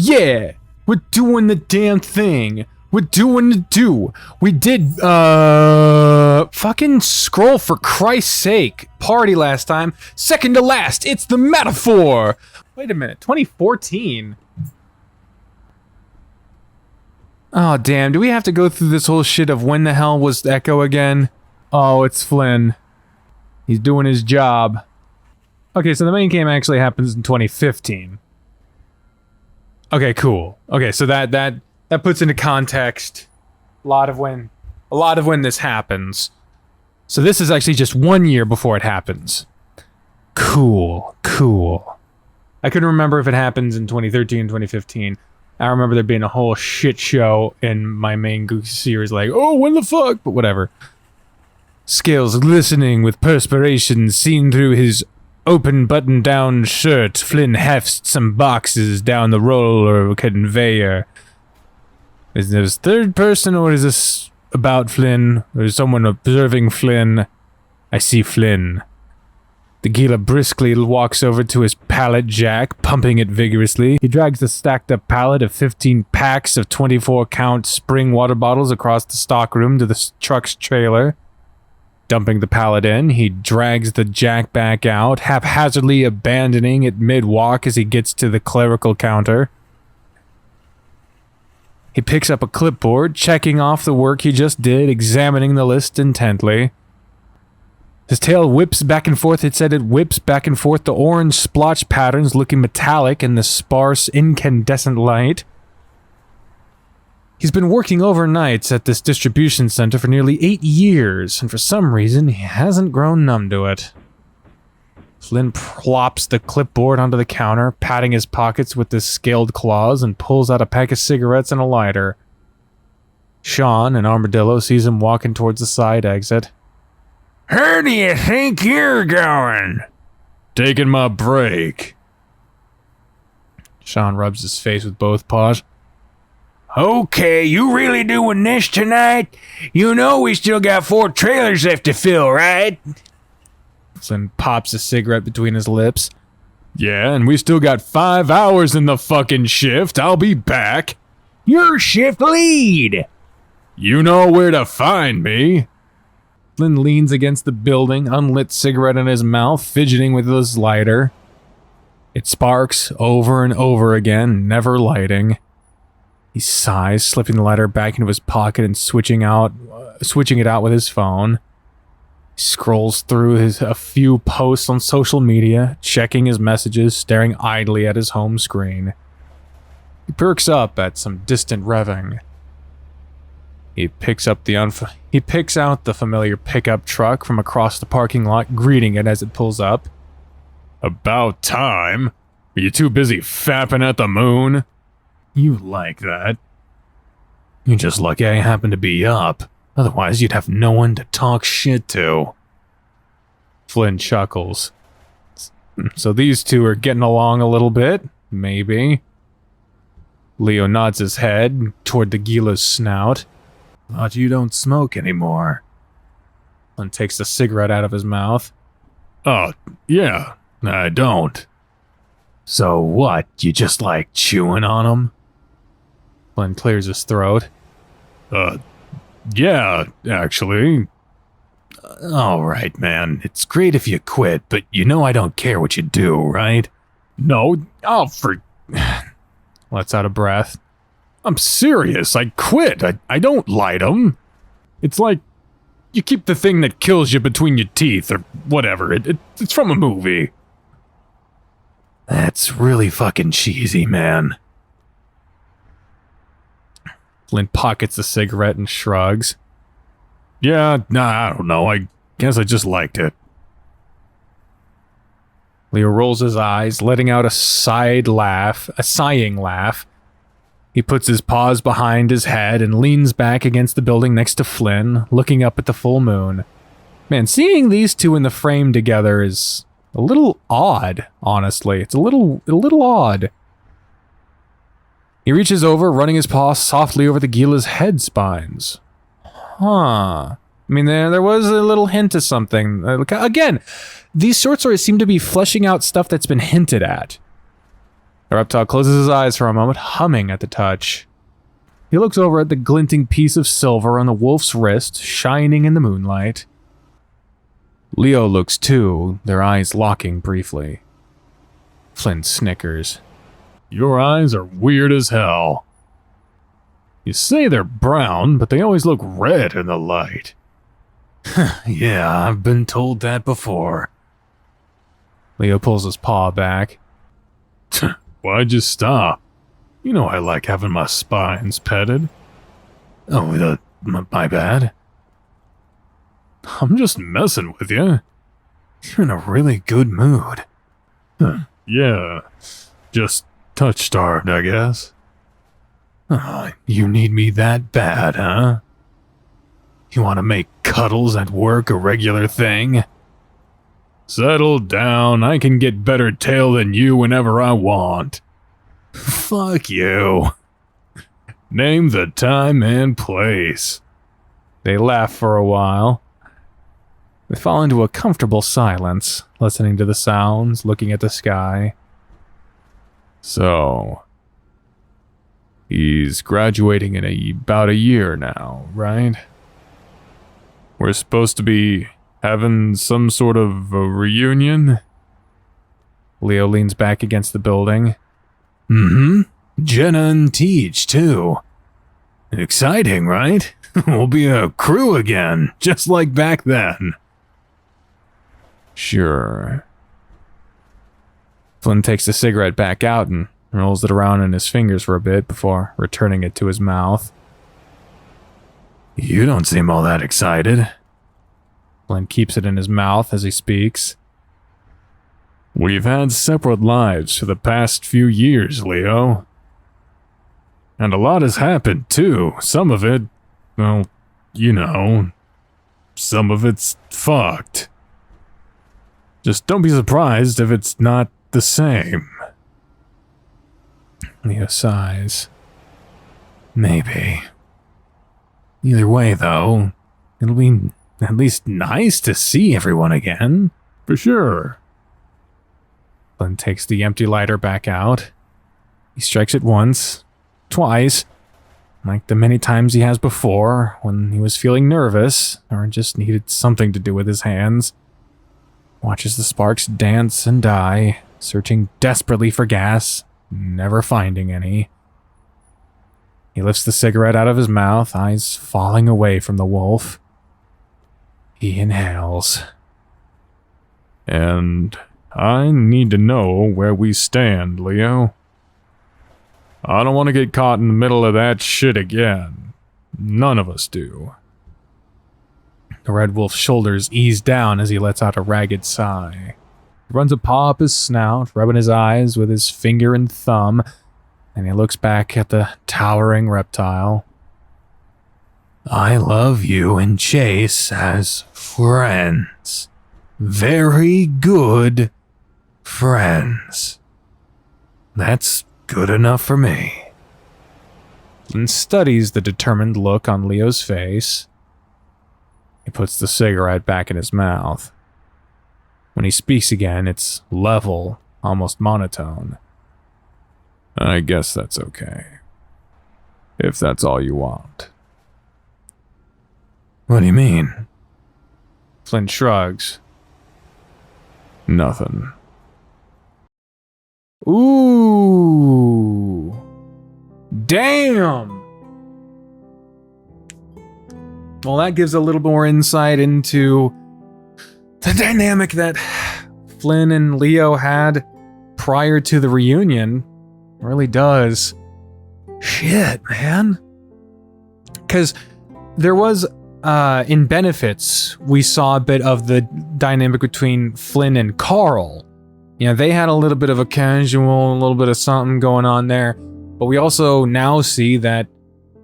Yeah! We're doing the damn thing! We're doing the do! We did, fucking scroll for Christ's sake! Party last time, second to last, it's the metaphor! Wait a minute, 2014? Oh damn, do we have to go through this whole shit of when the hell was Echo again? Oh, it's Flynn. He's doing his job. Okay, so the main game actually happens in 2015. Okay, cool. Okay, so that puts into context a lot of when this happens. So this is actually just 1 year before it happens. Cool. I couldn't remember if it happens in 2013, 2015. I remember there being a whole shit show in my main series, like, oh, when the fuck? But whatever. Scales glistening with perspiration seen through his open button-down shirt. Flynn hefts some boxes down the roller conveyor. Is this third person, or is this about Flynn? Or is someone observing Flynn? I see Flynn. The Gila briskly walks over to his pallet jack, pumping it vigorously. He drags the stacked-up pallet of 15 packs of 24-count spring water bottles across the stockroom to the truck's trailer. Dumping the pallet in, he drags the jack back out, haphazardly abandoning it mid-walk as he gets to the clerical counter. He picks up a clipboard, checking off the work he just did, examining the list intently. His tail whips back and forth. It said it whips back and forth, the orange splotch patterns looking metallic in the sparse incandescent light. He's been working overnights at this distribution center for nearly 8 years, and for some reason, he hasn't grown numb to it. Flynn plops the clipboard onto the counter, patting his pockets with his scaled claws, and pulls out a pack of cigarettes and a lighter. Sean, an armadillo, sees him walking towards the side exit. Where do you think you're going? Taking my break. Sean rubs his face with both paws. Okay, you really doing this tonight? You know we still got 4 trailers left to fill, right? Flynn pops a cigarette between his lips. Yeah, and we still got 5 hours in the fucking shift. I'll be back. You're shift lead. You know where to find me. Flynn leans against the building, unlit cigarette in his mouth, fidgeting with his lighter. It sparks over and over again, never lighting. He sighs, slipping the lighter back into his pocket and switching it out with his phone. He scrolls through a few posts on social media, checking his messages, staring idly at his home screen. He perks up at some distant revving. He picks out the familiar pickup truck from across the parking lot, greeting it as it pulls up. About time. Are you too busy fapping at the moon? You like that. You're just lucky I happen to be up. Otherwise, you'd have no one to talk shit to. Flynn chuckles. So these two are getting along a little bit? Maybe. Leo nods his head toward the Gila's snout. Thought you don't smoke anymore. Flynn takes the cigarette out of his mouth. Oh, yeah, I don't. So what, you just like chewing on them? Flynn clears his throat. Yeah, actually. Alright, man, it's great if you quit, but you know I don't care what you do, right? No, Let's out of breath. I'm serious, I quit. I don't light 'em. It's like you keep the thing that kills you between your teeth or whatever. It's from a movie. That's really fucking cheesy, man. Flynn pockets the cigarette and shrugs. Yeah, I don't know. I guess I just liked it. Leo rolls his eyes, letting out a sighing laugh. He puts his paws behind his head and leans back against the building next to Flynn, looking up at the full moon. Man, seeing these two in the frame together is a little odd, honestly. It's a little odd. He reaches over, running his paw softly over the Gila's head spines. Huh. I mean, there was a little hint of something. Again, these short stories seem to be fleshing out stuff that's been hinted at. The reptile closes his eyes for a moment, humming at the touch. He looks over at the glinting piece of silver on the wolf's wrist, shining in the moonlight. Leo looks too, their eyes locking briefly. Flynn snickers. Your eyes are weird as hell. You say they're brown, but they always look red in the light. Yeah, I've been told that before. Leo pulls his paw back. Why'd you stop? You know I like having my spines petted. Oh, my bad. I'm just messing with you. You're in a really good mood. Yeah, just touch-starved, I guess. You need me that bad, huh? You want to make cuddles at work a regular thing? Settle down, I can get better tail than you whenever I want. Fuck you. Name the time and place. They laugh for a while. They fall into a comfortable silence, listening to the sounds, looking at the sky. So, he's graduating in about a year now, right? We're supposed to be having some sort of a reunion? Leo leans back against the building. Mm-hmm. Jenna and Teach, too. Exciting, right? We'll be a crew again, just like back then. Sure. Flynn takes the cigarette back out and rolls it around in his fingers for a bit before returning it to his mouth. You don't seem all that excited. Flynn keeps it in his mouth as he speaks. We've had separate lives for the past few years, Leo. And a lot has happened, too. Some of it, well, you know, some of it's fucked. Just don't be surprised if it's not the same. Leo sighs. Maybe. Either way, though, it'll be at least nice to see everyone again. For sure. Flynn takes the empty lighter back out. He strikes it once, twice, like the many times he has before when he was feeling nervous or just needed something to do with his hands. Watches the sparks dance and die, searching desperately for gas, never finding any. He lifts the cigarette out of his mouth, eyes falling away from the wolf. He inhales. And I need to know where we stand, Leo. I don't want to get caught in the middle of that shit again. None of us do. The red wolf's shoulders ease down as he lets out a ragged sigh. He runs a paw up his snout, rubbing his eyes with his finger and thumb, and he looks back at the towering reptile. I love you and Chase as friends. Very good friends. That's good enough for me. And studies the determined look on Leo's face. He puts the cigarette back in his mouth. When he speaks again, it's level, almost monotone. I guess that's okay. If that's all you want. What do you mean? Flynn shrugs. Nothing. Ooh. Damn! Well, that gives a little more insight into the dynamic that Flynn and Leo had prior to the reunion. It really does. Shit, man. Because there was, in Benefits, we saw a bit of the dynamic between Flynn and Carl. You know, they had a little bit of a casual, a little bit of something going on there. But we also now see that,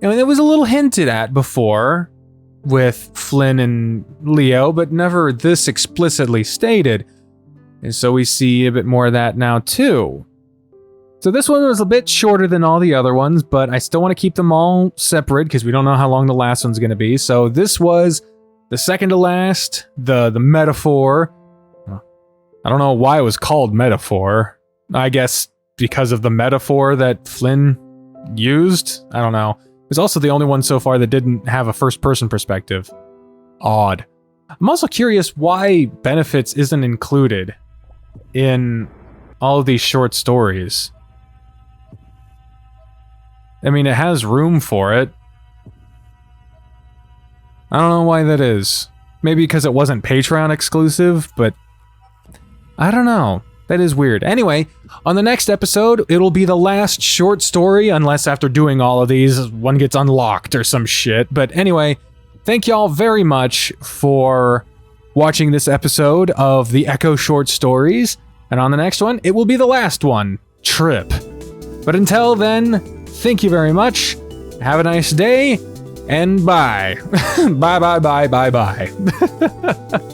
you know, it was a little hinted at before with Flynn and Leo, but never this explicitly stated. And so we see a bit more of that now too. So this one was a bit shorter than all the other ones, but I still want to keep them all separate because we don't know how long the last one's going to be. So this was the second to last, the metaphor. I don't know why it was called metaphor. I guess because of the metaphor that Flynn used. I don't know. He's also the only one so far that didn't have a first-person perspective. Odd. I'm also curious why benefits isn't included in all of these short stories. I mean, it has room for it. I don't know why that is. Maybe because it wasn't Patreon exclusive, but I don't know. That is weird. Anyway, on the next episode, it'll be the last short story, unless after doing all of these, one gets unlocked or some shit. But anyway, thank y'all very much for watching this episode of the Echo Short Stories. And on the next one, it will be the last one, Trip. But until then, thank you very much. Have a nice day, and bye. Bye, bye, bye, bye, bye.